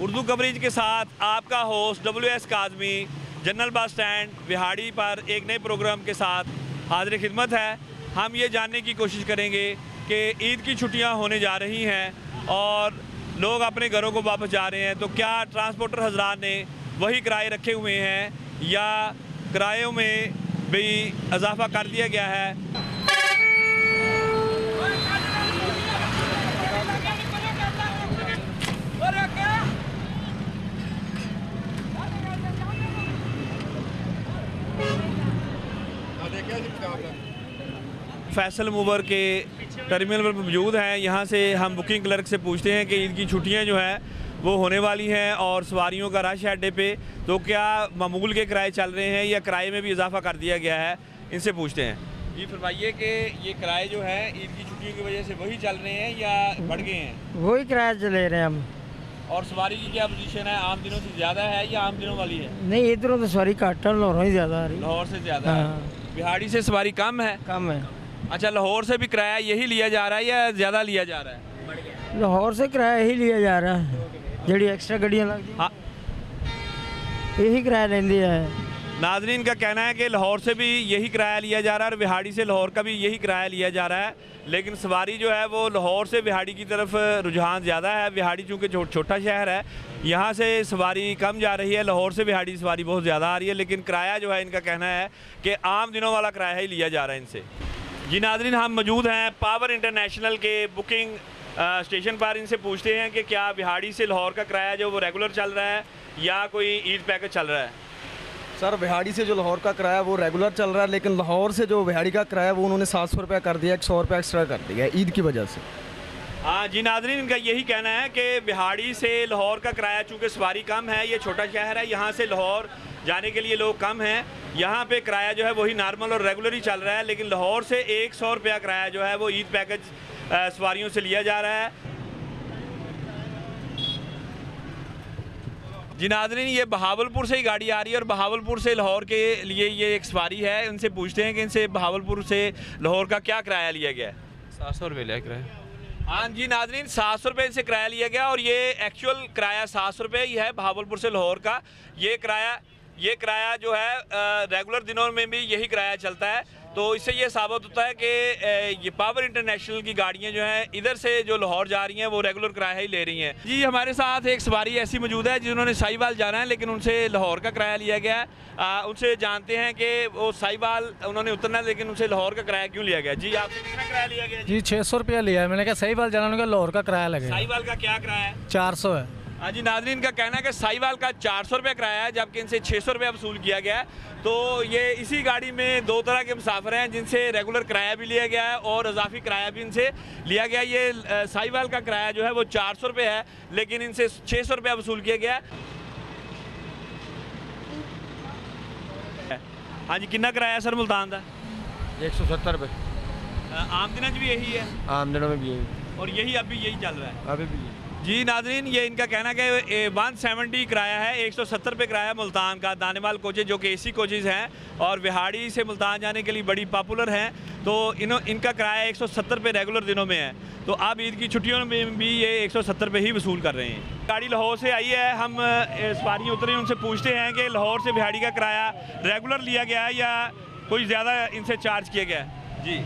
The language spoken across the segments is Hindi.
उर्दू कवरेज के साथ आपका host WS Kazmi general bus stand Vehari पर एक नए प्रोग्राम के साथ हाजिर खिदमत है। हम ये जानने की कोशिश करेंगे कि ईद की छुट्टियां होने जा रही हैं और लोग अपने घरों को वापस जा रहे हैं, तो क्या ट्रांसपोर्टर हजरात ने वही किराए रखे हुए हैं या किरायों में भी इजाफा कर दिया गया है। फैसल मूवर के टर्मिनल पर मौजूद हैं। यहाँ से हम बुकिंग क्लर्क से पूछते हैं कि ईद की छुट्टियाँ जो हैं वो होने वाली हैं और सवारियों का रश है अड्डे पे, तो क्या मामूल के किराए चल रहे हैं या किराए में भी इजाफा कर दिया गया है। इनसे पूछते हैं। ये फरमाइए कि ये किराए जो है ईद की छुट्टियों की वजह से वही चल रहे हैं या बढ़ गए हैं? वही किराया ले रहे हैं हम। और सवारी की क्या पोजीशन है, आम दिनों से ज़्यादा है या आम दिनों वाली है? नहीं, इधरों तो सवारी घट है, लाहौर ही ज़्यादा आ रही। लाहौर से ज़्यादा है। बिहाड़ी से सवारी कम है? कम है। अच्छा, लाहौर से भी किराया यही लिया जा रहा है या ज़्यादा लिया जा रहा है? लाहौर से किराया यही लिया जा रहा है, जड़ी एक्स्ट्रा गड्डियाँ लगती हाँ, यही किराया लेंदी है। नाजरीन का कहना है कि लाहौर से भी यही किराया लिया जा रहा है और बिहाड़ी से लाहौर का भी यही किराया लिया जा रहा है, लेकिन सवारी जो है वो लाहौर से बिहाड़ी की तरफ रुझान ज़्यादा है। बिहाड़ी चूँकि छोटा शहर है, यहाँ से सवारी कम जा रही है, लाहौर से बिहाड़ी सवारी बहुत ज़्यादा आ रही है, लेकिन किराया जो है इनका कहना है कि आम दिनों वाला किराया ही लिया जा रहा है इनसे। जी नाजरीन, हम मौजूद हैं पावर इंटरनेशनल के बुकिंग स्टेशन पर। इनसे पूछते हैं कि क्या बिहाड़ी से लाहौर का किराया जो वो रेगुलर चल रहा है या कोई ईद पैकेज चल रहा है? सर, बिहाड़ी से जो लाहौर का किराया वो रेगुलर चल रहा है, लेकिन लाहौर से जो बिहाड़ी का किराया वो उन्होंने 700 रुपया कर दिया, 100 रुपया एक्स्ट्रा कर दिया ईद की वजह से। हाँ जी नाजरीन, इनका यही कहना है कि बिहाड़ी से लाहौर का किराया चूँकि सवारी कम है, ये छोटा शहर है, यहाँ से लाहौर जाने के लिए लोग कम हैं, यहाँ पे किराया जो है वही नॉर्मल और रेगुलर ही चल रहा है, लेकिन लाहौर से 100 रुपया किराया जो है वो ईद पैकेज सवारियों से लिया जा रहा है। जी नाज़रीन, ये बहावलपुर से ही गाड़ी आ रही है और बहावलपुर से लाहौर के लिए ये एक सवारी है। उनसे पूछते हैं कि इनसे बहावलपुर से लाहौर का क्या किराया लिया गया है। 700 रुपये लिया किराया। हाँ जी नाज़रीन, 700 रुपये से किराया लिया गया और ये एक्चुअल किराया 700 रुपये ही है बहावलपुर से लाहौर का। ये किराया जो है रेगुलर दिनों में भी यही किराया चलता है, तो इससे ये साबित होता है कि ये पावर इंटरनेशनल की गाड़ियाँ जो हैं इधर से जो लाहौर जा रही हैं वो रेगुलर किराया ही ले रही हैं। जी हमारे साथ एक सवारी ऐसी मौजूद है जिन्होंने साहिवाल जाना है, लेकिन उनसे लाहौर का किराया लिया गया है। उनसे जानते हैं कि वो साहिवाल उन्होंने उतरना है, लेकिन उनसे लाहौर का किराया क्यों लिया गया? जी आपसे कितना किराया लिया गया? जी 600 रुपया लिया है। मैंने कहा साहिवाल जाना, उन्होंने कहा लाहौर का किराया लगेगा। साहिवाल का क्या किराया है? 400 है। हाँ जी नाज़रीन, का कहना है कि साहिवाल का 400 रुपये किराया है, जबकि इनसे 600 रुपया वसूल किया गया है। तो ये इसी गाड़ी में दो तरह के मुसाफिर हैं जिनसे रेगुलर किराया भी लिया गया है और इजाफी किराया भी इनसे लिया गया है। ये साहिवाल का किराया जो है वो 400 रुपये है, लेकिन इनसे 600 रुपया वसूल किया गया है। हाँ जी, कितना किराया सर मुल्तान का? 170 रुपये। आम दिनों भी यही है? आम दिनों में भी यही, और यही अभी यही चल रहा है अभी भी। जी नाज़रीन, ये इनका कहना है कि 170 किराया है, 170 रुपये किराया मुल्तान का। दानेवाल कोचेज़ जो कि AC कोचेज़ हैं और बिहाड़ी से मुल्तान जाने के लिए बड़ी पॉपुलर हैं, तो इनका किराया 170 रुपये रेगुलर दिनों में है। तो अब ईद की छुट्टियों में भी ये 170 रुपये ही वसूल कर रहे हैं। गाड़ी लाहौर से आई है, हम सवारी उतरी, उनसे पूछते हैं कि लाहौर से बिहाड़ी का किराया रेगुलर लिया गया है या कोई ज़्यादा इनसे चार्ज किया गया है? जी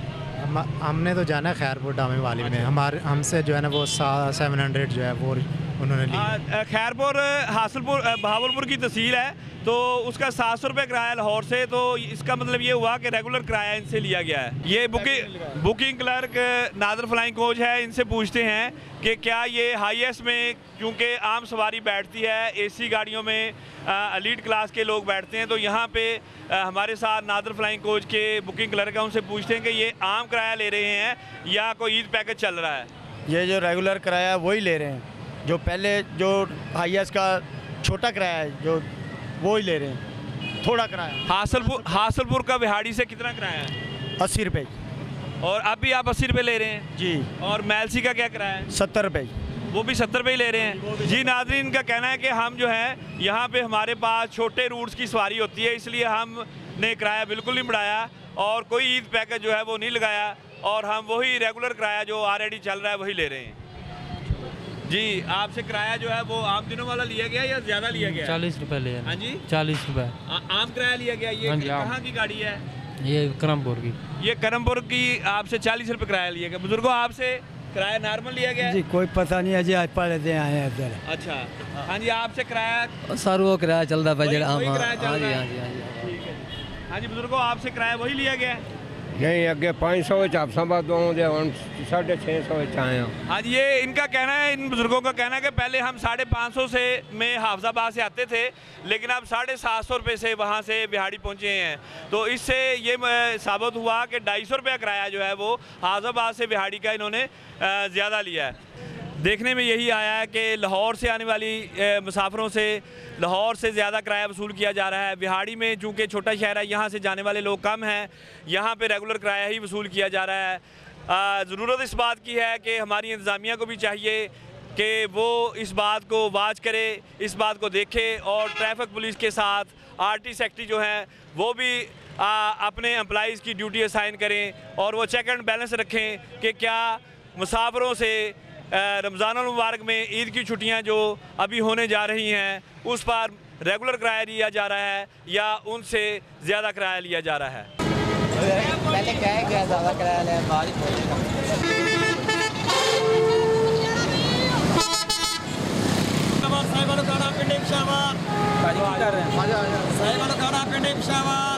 हमने तो जाना खैरपुर डामे वाली में, हमसे जो है ना वो 700 जो है वो उन्होंने लिया। खैरपुर हासिलपुर बहावलपुर की तहसील है, तो उसका 700 रुपये किराया लाहौर से, तो इसका मतलब ये हुआ कि रेगुलर किराया इनसे लिया गया है। ये बुकिंग क्लर्क नादर फ्लाइंग कोच है, इनसे पूछते हैं कि क्या ये हाईएस्ट में, क्योंकि आम सवारी बैठती है, AC गाड़ियों में एलीट क्लास के लोग बैठते हैं, तो यहाँ पे हमारे साथ नादर फ्लाइंग कोच के बुकिंग क्लर्क हैं, उनसे पूछते हैं कि ये आम किराया ले रहे हैं या कोई ईद पैकेज चल रहा है? ये जो रेगुलर किराया वही ले रहे हैं, जो पहले जो हाईएस्ट का छोटा किराया है जो वो ही ले रहे हैं, थोड़ा किराया। हासिलपुर का बिहाड़ी से कितना किराया है? 80 रुपये। और अब भी आप 80 रुपये ले रहे हैं? जी। और मैलसी का क्या किराया है? 70 रुपये। वो भी 70 रुपये ही ले रहे हैं। जी नाज़रीन, का कहना है कि हम जो है यहाँ पे हमारे पास छोटे रूट्स की सवारी होती है, इसलिए हमने किराया बिल्कुल नहीं बढ़ाया और कोई ईद पैकेज जो है वो नहीं लगाया, और हम वही रेगुलर किराया जो ऑलरेडी चल रहा है वही ले रहे हैं। जी आपसे किराया जो है वो आम दिनों वाला लिया गया या ज़्यादा लिया गया? 40 रुपये लिया। हाँ जी 40 रुपये। आम किराया लिया गया। ये हाँ जी, आम। कहाँ की गाड़ी है? ये करमपुर की। ये करमपुर की आपसे 40 रुपये किराया लिया गया। बुजुर्गों आपसे किराया नॉर्मल लिया गया है? जी कोई पता नहीं है जी, आज पहले दिन आए हैं इधर। अच्छा हाँ जी आपसे किराया सर वो किराया चलता वही किराया चल रहा है। ठीक है हाँ जी बुजुर्गों आपसे किराया वही लिया गया है? नहीं अगे 500 आप संभा दो 650 आए हैं। हाँ जी ये इनका कहना है, इन बुजुर्गों का कहना है कि पहले हम 550 से में हाफजाबाद से आते थे, लेकिन अब 750 रुपये से वहाँ से बिहाड़ी पहुँचे हैं। तो इससे ये साबित हुआ कि 250 रुपया किराया जो है वो हाफजाबाद से बिहाड़ी का इन्होंने ज़्यादा लिया है। देखने में यही आया है कि लाहौर से आने वाली मुसाफिरों से लाहौर से ज़्यादा किराया वसूल किया जा रहा है। बिहाड़ी में चूँकि छोटा शहर है, यहाँ से जाने वाले लोग कम हैं, यहाँ पे रेगुलर किराया ही वसूल किया जा रहा है। ज़रूरत इस बात की है कि हमारी इंतज़ामिया को भी चाहिए कि वो इस बात को वाच करे, इस बात को देखे और ट्रैफिक पुलिस के साथ आरटी सेक्रेटरी जो हैं वो भी अपने एम्प्लॉइज़ की ड्यूटी असाइन करें और वो चेक एंड बैलेंस रखें कि क्या मुसाफिरों से रमज़ानुल मुबारक में ईद की छुट्टियां जो अभी होने जा रही हैं उस पर रेगुलर किराया लिया जा रहा है या उनसे ज़्यादा किराया लिया जा रहा है। पहले क्या ज़्यादा किराया लिया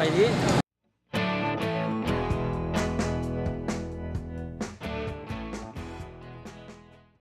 साहिब